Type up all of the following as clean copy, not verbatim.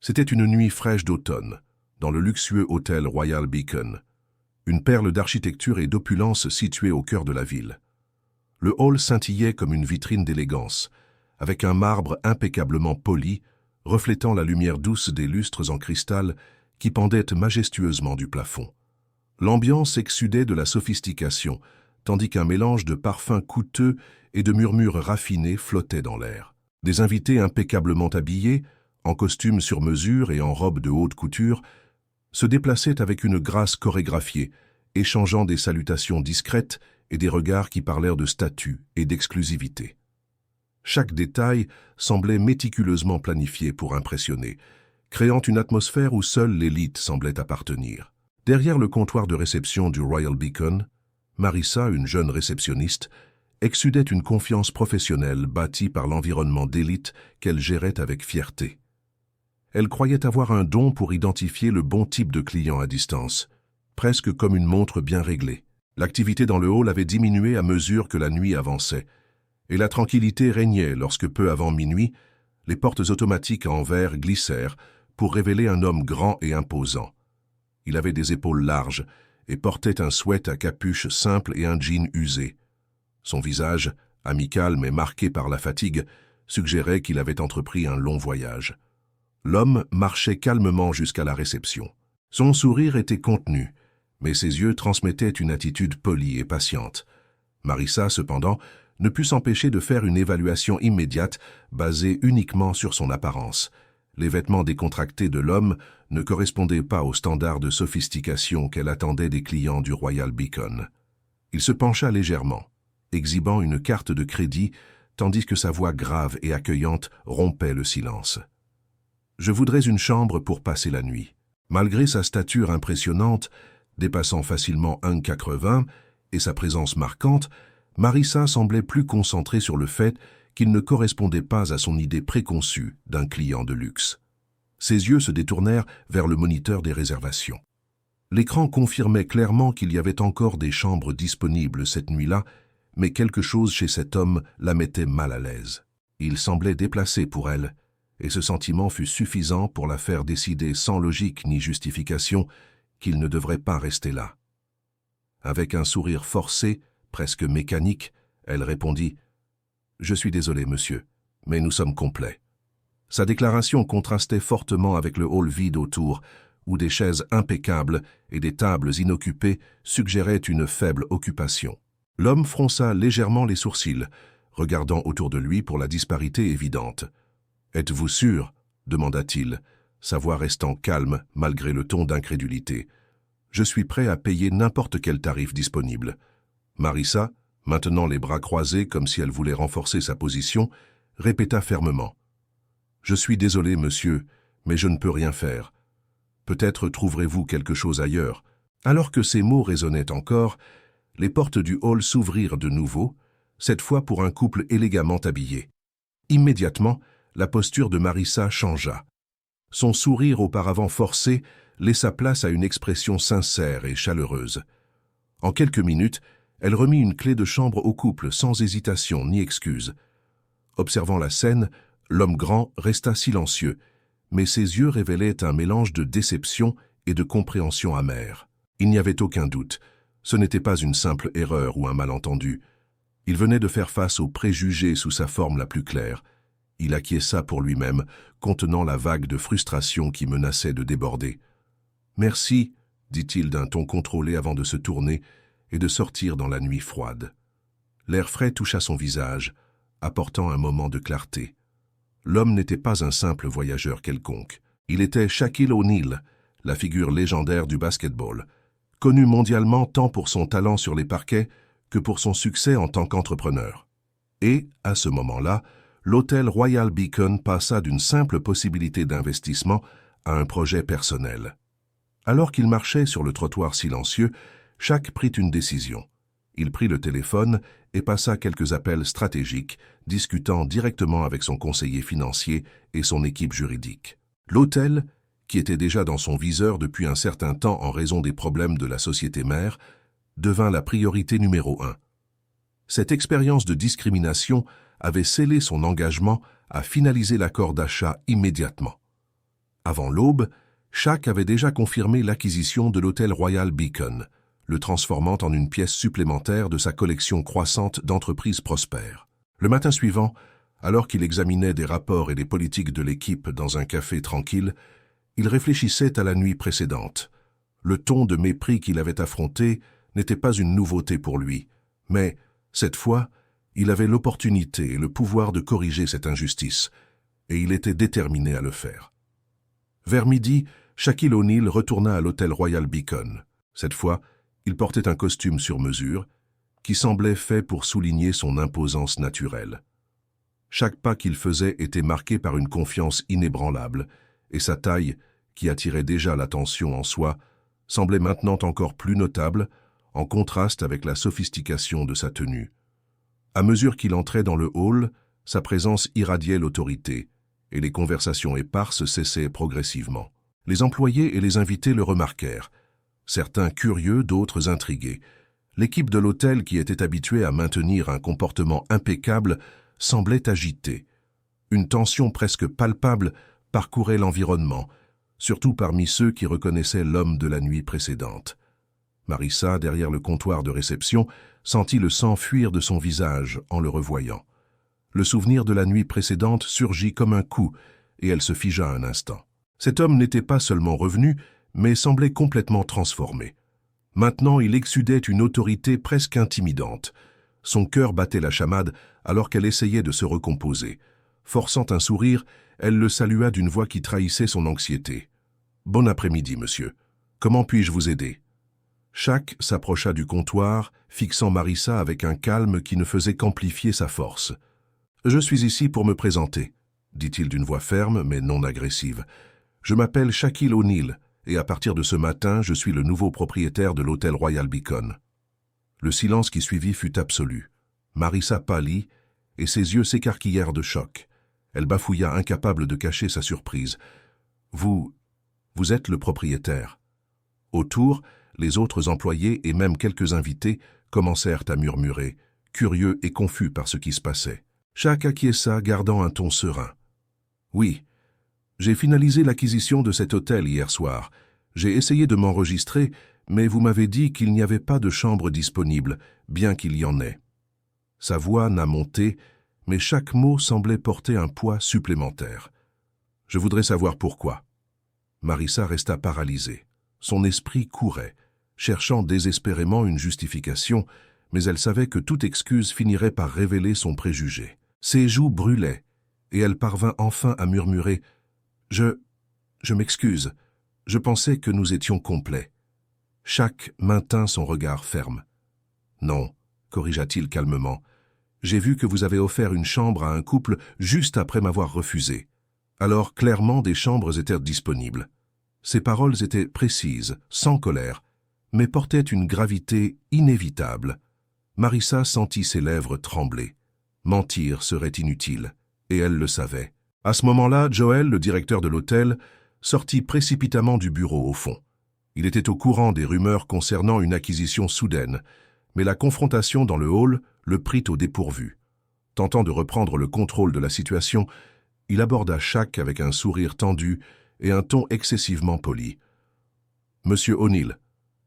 C'était une nuit fraîche d'automne, dans le luxueux hôtel Royal Beacon, une perle d'architecture et d'opulence située au cœur de la ville. Le hall scintillait comme une vitrine d'élégance, avec un marbre impeccablement poli, reflétant la lumière douce des lustres en cristal qui pendaient majestueusement du plafond. L'ambiance exsudait de la sophistication, tandis qu'un mélange de parfums coûteux et de murmures raffinés flottait dans l'air. Des invités impeccablement habillés, en costumes sur mesure et en robes de haute couture, se déplaçaient avec une grâce chorégraphiée, échangeant des salutations discrètes et des regards qui parlèrent de statut et d'exclusivité. Chaque détail semblait méticuleusement planifié pour impressionner, créant une atmosphère où seule l'élite semblait appartenir. Derrière le comptoir de réception du Royal Beacon, Marissa, une jeune réceptionniste, exsudait une confiance professionnelle bâtie par l'environnement d'élite qu'elle gérait avec fierté. Elle croyait avoir un don pour identifier le bon type de client à distance, presque comme une montre bien réglée. L'activité dans le hall avait diminué à mesure que la nuit avançait, et la tranquillité régnait lorsque, peu avant minuit, les portes automatiques en verre glissèrent pour révéler un homme grand et imposant. Il avait des épaules larges et portait un sweat à capuche simple et un jean usé. Son visage, amical mais marqué par la fatigue, suggérait qu'il avait entrepris un long voyage. L'homme marchait calmement jusqu'à la réception. Son sourire était contenu, mais ses yeux transmettaient une attitude polie et patiente. Marissa, cependant, ne put s'empêcher de faire une évaluation immédiate basée uniquement sur son apparence. Les vêtements décontractés de l'homme ne correspondaient pas aux standards de sophistication qu'elle attendait des clients du Royal Beacon. Il se pencha légèrement, exhibant une carte de crédit, tandis que sa voix grave et accueillante rompait le silence. « Je voudrais une chambre pour passer la nuit. » Malgré sa stature impressionnante, dépassant facilement 1,80 et sa présence marquante, Marissa semblait plus concentrée sur le fait qu'il ne correspondait pas à son idée préconçue d'un client de luxe. Ses yeux se détournèrent vers le moniteur des réservations. L'écran confirmait clairement qu'il y avait encore des chambres disponibles cette nuit-là, mais quelque chose chez cet homme la mettait mal à l'aise. Il semblait déplacé pour elle, et ce sentiment fut suffisant pour la faire décider sans logique ni justification qu'il ne devrait pas rester là. Avec un sourire forcé, presque mécanique, elle répondit « Je suis désolé, monsieur, mais nous sommes complets. » Sa déclaration contrastait fortement avec le hall vide autour, où des chaises impeccables et des tables inoccupées suggéraient une faible occupation. L'homme fronça légèrement les sourcils, regardant autour de lui pour la disparité évidente. « Êtes-vous sûr ?» demanda-t-il, sa voix restant calme malgré le ton d'incrédulité. « Je suis prêt à payer n'importe quel tarif disponible. » Marissa, maintenant les bras croisés comme si elle voulait renforcer sa position, répéta fermement. « Je suis désolé, monsieur, mais je ne peux rien faire. Peut-être trouverez-vous quelque chose ailleurs. » Alors que ces mots résonnaient encore, les portes du hall s'ouvrirent de nouveau, cette fois pour un couple élégamment habillé. Immédiatement, la posture de Marissa changea. Son sourire auparavant forcé laissa place à une expression sincère et chaleureuse. En quelques minutes, elle remit une clé de chambre au couple sans hésitation ni excuse. Observant la scène, l'homme grand resta silencieux, mais ses yeux révélaient un mélange de déception et de compréhension amère. Il n'y avait aucun doute, ce n'était pas une simple erreur ou un malentendu. Il venait de faire face aux préjugés sous sa forme la plus claire. Il acquiesça pour lui-même, contenant la vague de frustration qui menaçait de déborder. « Merci » dit-il d'un ton contrôlé avant de se tourner et de sortir dans la nuit froide. L'air frais toucha son visage, apportant un moment de clarté. L'homme n'était pas un simple voyageur quelconque. Il était Shaquille O'Neal, la figure légendaire du basketball, connu mondialement tant pour son talent sur les parquets que pour son succès en tant qu'entrepreneur. Et, à ce moment-là, l'hôtel Royal Beacon passa d'une simple possibilité d'investissement à un projet personnel. Alors qu'il marchait sur le trottoir silencieux, Shaq prit une décision. Il prit le téléphone et passa quelques appels stratégiques, discutant directement avec son conseiller financier et son équipe juridique. L'hôtel, qui était déjà dans son viseur depuis un certain temps en raison des problèmes de la société mère, devint la priorité numéro 1. Cette expérience de discrimination avait scellé son engagement à finaliser l'accord d'achat immédiatement. Avant l'aube, Shaq avait déjà confirmé l'acquisition de l'hôtel Royal Beacon, le transformant en une pièce supplémentaire de sa collection croissante d'entreprises prospères. Le matin suivant, alors qu'il examinait des rapports et des politiques de l'équipe dans un café tranquille, il réfléchissait à la nuit précédente. Le ton de mépris qu'il avait affronté n'était pas une nouveauté pour lui, mais, cette fois, il avait l'opportunité et le pouvoir de corriger cette injustice, et il était déterminé à le faire. Vers midi, Shaquille O'Neal retourna à l'hôtel Royal Beacon. Cette fois, il portait un costume sur mesure, qui semblait fait pour souligner son imposance naturelle. Chaque pas qu'il faisait était marqué par une confiance inébranlable, et sa taille, qui attirait déjà l'attention en soi, semblait maintenant encore plus notable, en contraste avec la sophistication de sa tenue. À mesure qu'il entrait dans le hall, sa présence irradiait l'autorité, et les conversations éparses cessaient progressivement. Les employés et les invités le remarquèrent, certains curieux, d'autres intrigués. L'équipe de l'hôtel, qui était habituée à maintenir un comportement impeccable, semblait agitée. Une tension presque palpable parcourait l'environnement, surtout parmi ceux qui reconnaissaient l'homme de la nuit précédente. Marissa, derrière le comptoir de réception, sentit le sang fuir de son visage en le revoyant. Le souvenir de la nuit précédente surgit comme un coup, et elle se figea un instant. Cet homme n'était pas seulement revenu, mais semblait complètement transformé. Maintenant, il exsudait une autorité presque intimidante. Son cœur battait la chamade alors qu'elle essayait de se recomposer. Forçant un sourire, elle le salua d'une voix qui trahissait son anxiété. « Bon après-midi, monsieur. Comment puis-je vous aider ?» Shaq s'approcha du comptoir, fixant Marissa avec un calme qui ne faisait qu'amplifier sa force. « Je suis ici pour me présenter, » dit-il d'une voix ferme mais non agressive. « Je m'appelle Shaquille O'Neal, et à partir de ce matin, je suis le nouveau propriétaire de l'hôtel Royal Beacon. » Le silence qui suivit fut absolu. Marissa pâlit, et ses yeux s'écarquillèrent de choc. Elle bafouilla, incapable de cacher sa surprise. « Vous êtes le propriétaire. » Autour, les autres employés et même quelques invités commencèrent à murmurer, curieux et confus par ce qui se passait. Shaq acquiesça, gardant un ton serein. « Oui, j'ai finalisé l'acquisition de cet hôtel hier soir. J'ai essayé de m'enregistrer, mais vous m'avez dit qu'il n'y avait pas de chambre disponible, bien qu'il y en ait. » Sa voix n'a monté, mais chaque mot semblait porter un poids supplémentaire. « Je voudrais savoir pourquoi. » Marissa resta paralysée. Son esprit courait, cherchant désespérément une justification, mais elle savait que toute excuse finirait par révéler son préjugé. Ses joues brûlaient, et elle parvint enfin à murmurer « Je m'excuse, je pensais que nous étions complets. » Shaq maintint son regard ferme. « Non, » corrigea-t-il calmement, « j'ai vu que vous avez offert une chambre à un couple juste après m'avoir refusé. Alors clairement des chambres étaient disponibles. » Ses paroles étaient précises, sans colère, mais portaient une gravité inévitable. Marissa sentit ses lèvres trembler. Mentir serait inutile, et elle le savait. À ce moment-là, Joel, le directeur de l'hôtel, sortit précipitamment du bureau au fond. Il était au courant des rumeurs concernant une acquisition soudaine, mais la confrontation dans le hall le prit au dépourvu. Tentant de reprendre le contrôle de la situation, il aborda Shaq avec un sourire tendu et un ton excessivement poli. « Monsieur O'Neal, »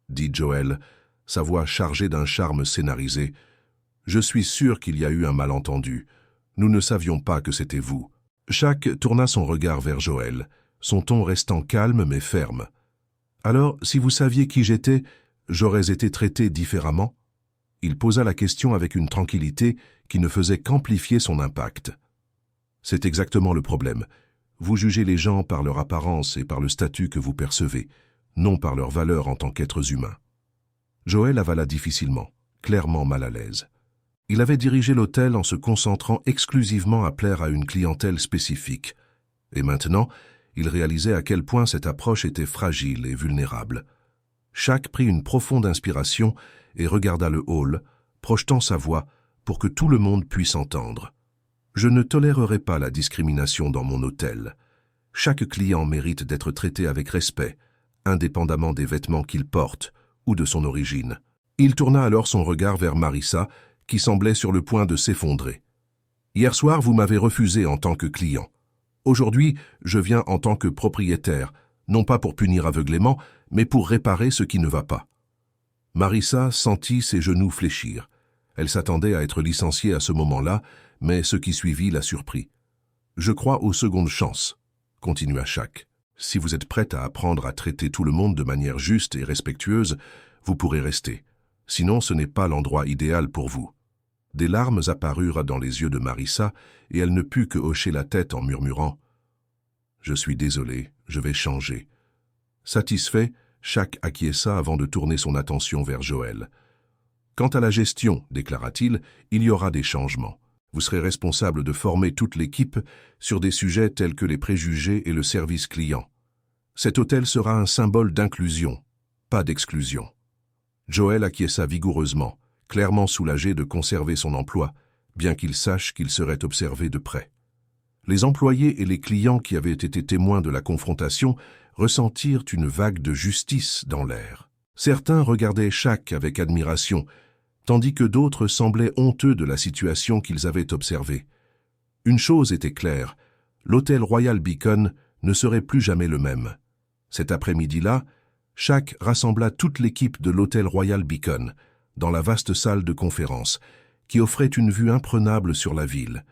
dit Joel, sa voix chargée d'un charme scénarisé, « je suis sûr qu'il y a eu un malentendu. Nous ne savions pas que c'était vous. » Shaq tourna son regard vers Joel, son ton restant calme mais ferme. « Alors, si vous saviez qui j'étais, j'aurais été traité différemment ?» Il posa la question avec une tranquillité qui ne faisait qu'amplifier son impact. « C'est exactement le problème. Vous jugez les gens par leur apparence et par le statut que vous percevez, non par leur valeur en tant qu'êtres humains. » Joel avala difficilement, clairement mal à l'aise. Il avait dirigé l'hôtel en se concentrant exclusivement à plaire à une clientèle spécifique. Et maintenant, il réalisait à quel point cette approche était fragile et vulnérable. Shaq prit une profonde inspiration et regarda le hall, projetant sa voix pour que tout le monde puisse entendre. « Je ne tolérerai pas la discrimination dans mon hôtel. Chaque client mérite d'être traité avec respect, indépendamment des vêtements qu'il porte ou de son origine. » Il tourna alors son regard vers Marissa, qui semblait sur le point de s'effondrer. « Hier soir, vous m'avez refusé en tant que client. Aujourd'hui, je viens en tant que propriétaire, non pas pour punir aveuglément, mais pour réparer ce qui ne va pas. » Marissa sentit ses genoux fléchir. Elle s'attendait à être licenciée à ce moment-là, mais ce qui suivit la surprit. « Je crois aux secondes chances, » continua Shaq. « Si vous êtes prête à apprendre à traiter tout le monde de manière juste et respectueuse, vous pourrez rester. Sinon, ce n'est pas l'endroit idéal pour vous. » Des larmes apparurent dans les yeux de Marissa et elle ne put que hocher la tête en murmurant « Je suis désolé, je vais changer. » Satisfait, Shaq acquiesça avant de tourner son attention vers Joel. « Quant à la gestion, déclara-t-il, il y aura des changements. Vous serez responsable de former toute l'équipe sur des sujets tels que les préjugés et le service client. Cet hôtel sera un symbole d'inclusion, pas d'exclusion. » Joel acquiesça vigoureusement, clairement soulagé de conserver son emploi, bien qu'il sache qu'il serait observé de près. Les employés et les clients qui avaient été témoins de la confrontation ressentirent une vague de justice dans l'air. Certains regardaient Shaq avec admiration, tandis que d'autres semblaient honteux de la situation qu'ils avaient observée. Une chose était claire, l'hôtel Royal Beacon ne serait plus jamais le même. Cet après-midi-là, Shaq rassembla toute l'équipe de l'hôtel Royal Beacon dans la vaste salle de conférence, qui offrait une vue imprenable sur la ville.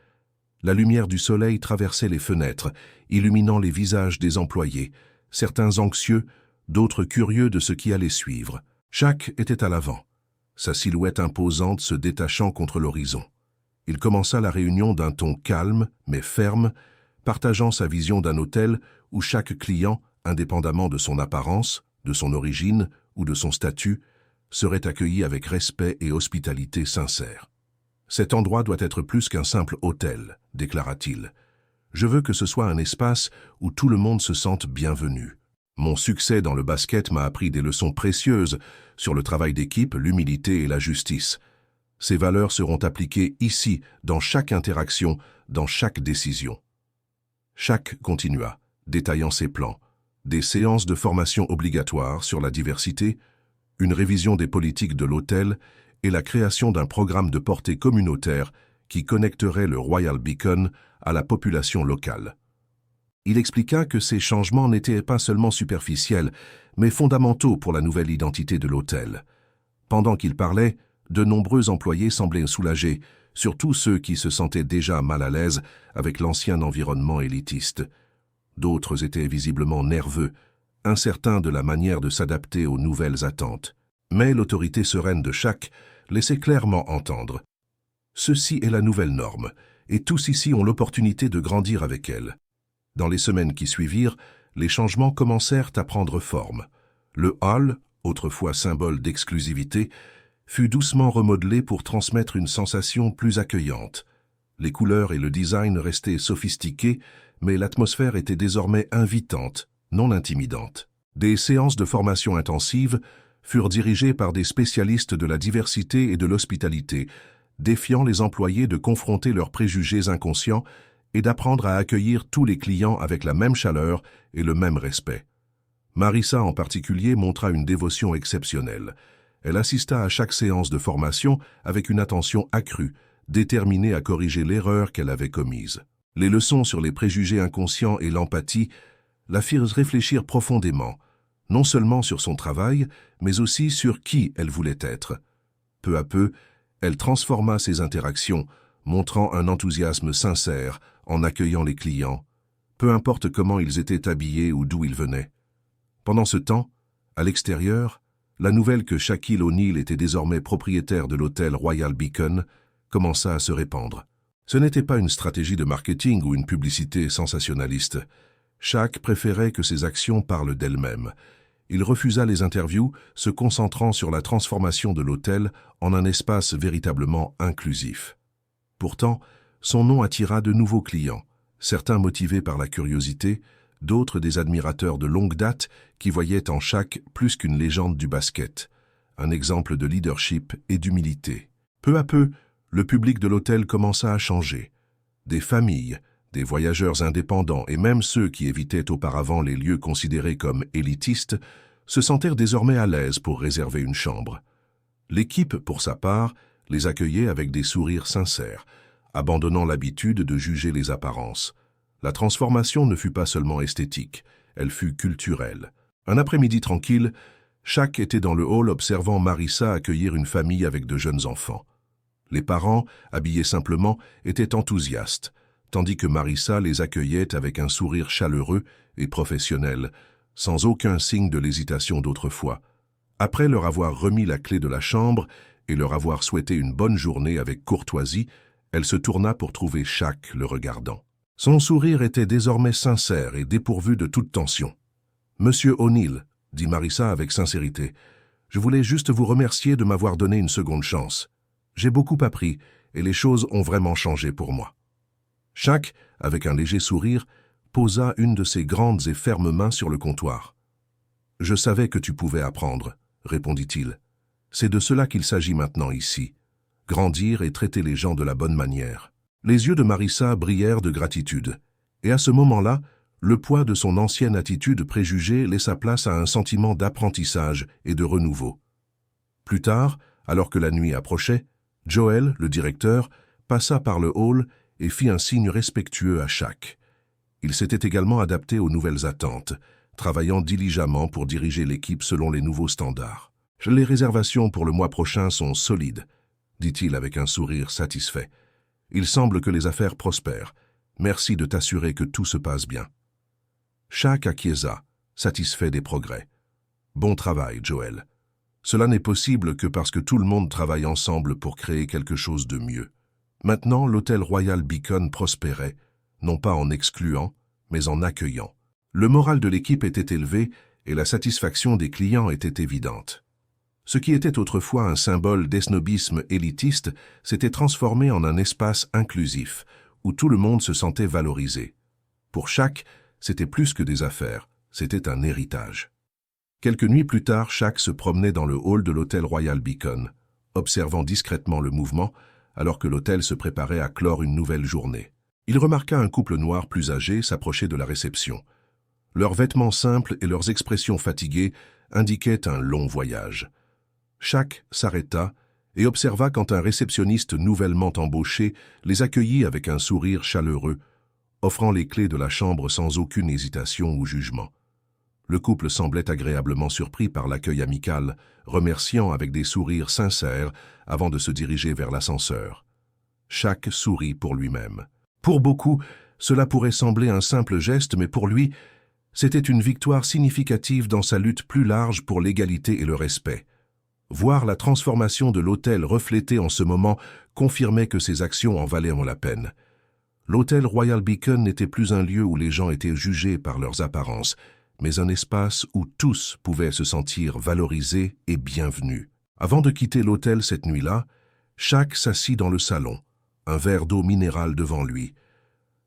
La lumière du soleil traversait les fenêtres, illuminant les visages des employés, certains anxieux, d'autres curieux de ce qui allait suivre. Shaq était à l'avant, sa silhouette imposante se détachant contre l'horizon. Il commença la réunion d'un ton calme mais ferme, partageant sa vision d'un hôtel où chaque client, indépendamment de son apparence, de son origine ou de son statut, serait accueilli avec respect et hospitalité sincère. « Cet endroit doit être plus qu'un simple hôtel, » déclara-t-il. « Je veux que ce soit un espace où tout le monde se sente bienvenu. Mon succès dans le basket m'a appris des leçons précieuses sur le travail d'équipe, l'humilité et la justice. Ces valeurs seront appliquées ici, dans chaque interaction, dans chaque décision. » Shaq continua, détaillant ses plans. Des séances de formation obligatoires sur la diversité, une révision des politiques de l'hôtel et la création d'un programme de portée communautaire qui connecterait le Royal Beacon à la population locale. Il expliqua que ces changements n'étaient pas seulement superficiels, mais fondamentaux pour la nouvelle identité de l'hôtel. Pendant qu'il parlait, de nombreux employés semblaient soulagés, surtout ceux qui se sentaient déjà mal à l'aise avec l'ancien environnement élitiste. D'autres étaient visiblement nerveux, incertains de la manière de s'adapter aux nouvelles attentes. Mais l'autorité sereine de Shaq laissait clairement entendre « Ceci est la nouvelle norme, et tous ici ont l'opportunité de grandir avec elle. » Dans les semaines qui suivirent, les changements commencèrent à prendre forme. Le hall, autrefois symbole d'exclusivité, fut doucement remodelé pour transmettre une sensation plus accueillante. Les couleurs et le design restaient sophistiqués, mais l'atmosphère était désormais invitante, non intimidante. Des séances de formation intensives furent dirigées par des spécialistes de la diversité et de l'hospitalité, défiant les employés de confronter leurs préjugés inconscients et d'apprendre à accueillir tous les clients avec la même chaleur et le même respect. Marissa en particulier montra une dévotion exceptionnelle. Elle assista à chaque séance de formation avec une attention accrue, déterminée à corriger l'erreur qu'elle avait commise. Les leçons sur les préjugés inconscients et l'empathie la firent réfléchir profondément, non seulement sur son travail, mais aussi sur qui elle voulait être. Peu à peu, elle transforma ses interactions, montrant un enthousiasme sincère en accueillant les clients, peu importe comment ils étaient habillés ou d'où ils venaient. Pendant ce temps, à l'extérieur, la nouvelle que Shaquille O'Neal était désormais propriétaire de l'hôtel Royal Beacon commença à se répandre. Ce n'était pas une stratégie de marketing ou une publicité sensationnaliste. Shaq préférait que ses actions parlent d'elles-mêmes. Il refusa les interviews, se concentrant sur la transformation de l'hôtel en un espace véritablement inclusif. Pourtant, son nom attira de nouveaux clients, certains motivés par la curiosité, d'autres des admirateurs de longue date qui voyaient en Shaq plus qu'une légende du basket, un exemple de leadership et d'humilité. Peu à peu, le public de l'hôtel commença à changer. Des familles, des voyageurs indépendants et même ceux qui évitaient auparavant les lieux considérés comme élitistes se sentèrent désormais à l'aise pour réserver une chambre. L'équipe, pour sa part, les accueillait avec des sourires sincères, abandonnant l'habitude de juger les apparences. La transformation ne fut pas seulement esthétique, elle fut culturelle. Un après-midi tranquille, Shaq était dans le hall observant Marissa accueillir une famille avec de jeunes enfants. Les parents, habillés simplement, étaient enthousiastes, tandis que Marissa les accueillait avec un sourire chaleureux et professionnel, sans aucun signe de l'hésitation d'autrefois. Après leur avoir remis la clé de la chambre et leur avoir souhaité une bonne journée avec courtoisie, elle se tourna pour trouver Shaq le regardant. Son sourire était désormais sincère et dépourvu de toute tension. « Monsieur O'Neill, » dit Marissa avec sincérité, « je voulais juste vous remercier de m'avoir donné une seconde chance. J'ai beaucoup appris et les choses ont vraiment changé pour moi. » Shaq, avec un léger sourire, posa une de ses grandes et fermes mains sur le comptoir. « Je savais que tu pouvais apprendre, » répondit-il. « C'est de cela qu'il s'agit maintenant ici. Grandir et traiter les gens de la bonne manière. » Les yeux de Marissa brillèrent de gratitude, et à ce moment-là, le poids de son ancienne attitude préjugée laissa place à un sentiment d'apprentissage et de renouveau. Plus tard, alors que la nuit approchait, Joel, le directeur, passa par le hall et fit un signe respectueux à Shaq. Il s'était également adapté aux nouvelles attentes, travaillant diligemment pour diriger l'équipe selon les nouveaux standards. « Les réservations pour le mois prochain sont solides, » dit-il avec un sourire satisfait. « Il semble que les affaires prospèrent. Merci de t'assurer que tout se passe bien. » Shaq acquiesça, satisfait des progrès. « Bon travail, Joel. Cela n'est possible que parce que tout le monde travaille ensemble pour créer quelque chose de mieux. » Maintenant, l'hôtel Royal Beacon prospérait, non pas en excluant, mais en accueillant. Le moral de l'équipe était élevé et la satisfaction des clients était évidente. Ce qui était autrefois un symbole d'esnobisme élitiste s'était transformé en un espace inclusif, où tout le monde se sentait valorisé. Pour Shaq, c'était plus que des affaires, c'était un héritage. Quelques nuits plus tard, Shaq se promenait dans le hall de l'hôtel Royal Beacon, observant discrètement le mouvement, alors que l'hôtel se préparait à clore une nouvelle journée. Il remarqua un couple noir plus âgé s'approcher de la réception. Leurs vêtements simples et leurs expressions fatiguées indiquaient un long voyage. Shaq s'arrêta et observa quand un réceptionniste nouvellement embauché les accueillit avec un sourire chaleureux, offrant les clés de la chambre sans aucune hésitation ou jugement. Le couple semblait agréablement surpris par l'accueil amical, remerciant avec des sourires sincères avant de se diriger vers l'ascenseur. Shaq sourit pour lui-même. Pour beaucoup, cela pourrait sembler un simple geste, mais pour lui, c'était une victoire significative dans sa lutte plus large pour l'égalité et le respect. Voir la transformation de l'hôtel reflétée en ce moment confirmait que ses actions en valaient la peine. L'hôtel Royal Beacon n'était plus un lieu où les gens étaient jugés par leurs apparences, mais un espace où tous pouvaient se sentir valorisés et bienvenus. Avant de quitter l'hôtel cette nuit-là, Shaq s'assit dans le salon, un verre d'eau minérale devant lui.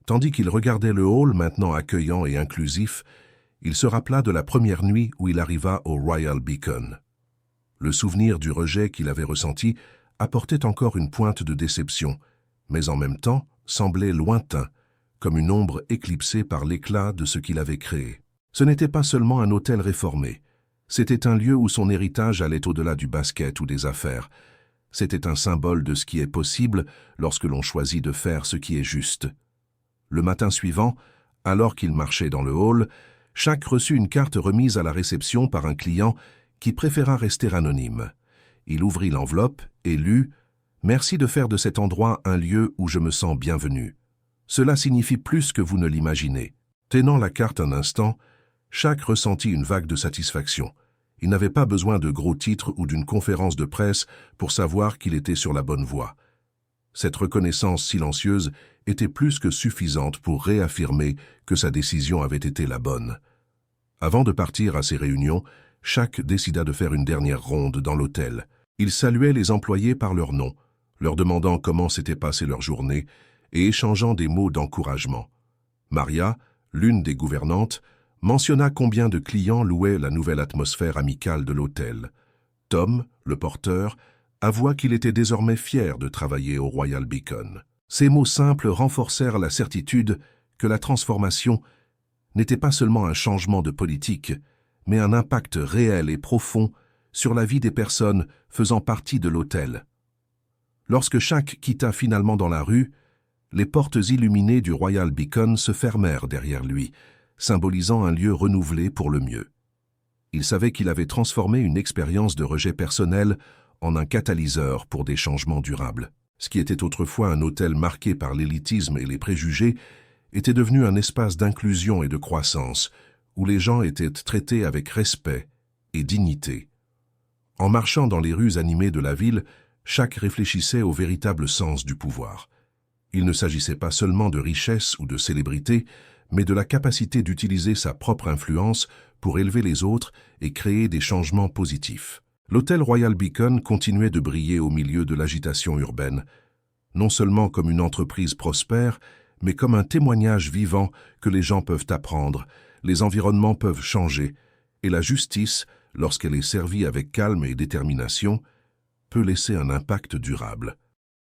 Tandis qu'il regardait le hall maintenant accueillant et inclusif, il se rappela de la première nuit où il arriva au Royal Beacon. Le souvenir du rejet qu'il avait ressenti apportait encore une pointe de déception, mais en même temps semblait lointain, comme une ombre éclipsée par l'éclat de ce qu'il avait créé. Ce n'était pas seulement un hôtel réformé, c'était un lieu où son héritage allait au-delà du basket ou des affaires. C'était un symbole de ce qui est possible lorsque l'on choisit de faire ce qui est juste. Le matin suivant, alors qu'il marchait dans le hall, Shaq reçut une carte remise à la réception par un client qui préféra rester anonyme. Il ouvrit l'enveloppe et lut « Merci de faire de cet endroit un lieu où je me sens bienvenu. Cela signifie plus que vous ne l'imaginez. » Tenant la carte un instant, Shaq ressentit une vague de satisfaction. Il n'avait pas besoin de gros titres ou d'une conférence de presse pour savoir qu'il était sur la bonne voie. Cette reconnaissance silencieuse était plus que suffisante pour réaffirmer que sa décision avait été la bonne. Avant de partir à ses réunions, Shaq décida de faire une dernière ronde dans l'hôtel. Il saluait les employés par leur nom, leur demandant comment s'était passée leur journée et échangeant des mots d'encouragement. Maria, l'une des gouvernantes, mentionna combien de clients louaient la nouvelle atmosphère amicale de l'hôtel. Tom, le porteur, avoua qu'il était désormais fier de travailler au Royal Beacon. Ces mots simples renforcèrent la certitude que la transformation n'était pas seulement un changement de politique, mais un impact réel et profond sur la vie des personnes faisant partie de l'hôtel. Lorsque Shaq quitta finalement dans la rue, Les portes illuminées du Royal Beacon se fermèrent derrière lui, symbolisant un lieu renouvelé pour le mieux. Il savait qu'il avait transformé une expérience de rejet personnel en un catalyseur pour des changements durables. Ce qui était autrefois un hôtel marqué par l'élitisme et les préjugés était devenu un espace d'inclusion et de croissance, où les gens étaient traités avec respect et dignité. En marchant dans les rues animées de la ville, chaque réfléchissait au véritable sens du pouvoir. Il ne s'agissait pas seulement de richesse ou de célébrité, mais de la capacité d'utiliser sa propre influence pour élever les autres et créer des changements positifs. L'hôtel Royal Beacon continuait de briller au milieu de l'agitation urbaine, non seulement comme une entreprise prospère, mais comme un témoignage vivant que les gens peuvent apprendre, les environnements peuvent changer, et la justice, lorsqu'elle est servie avec calme et détermination, peut laisser un impact durable.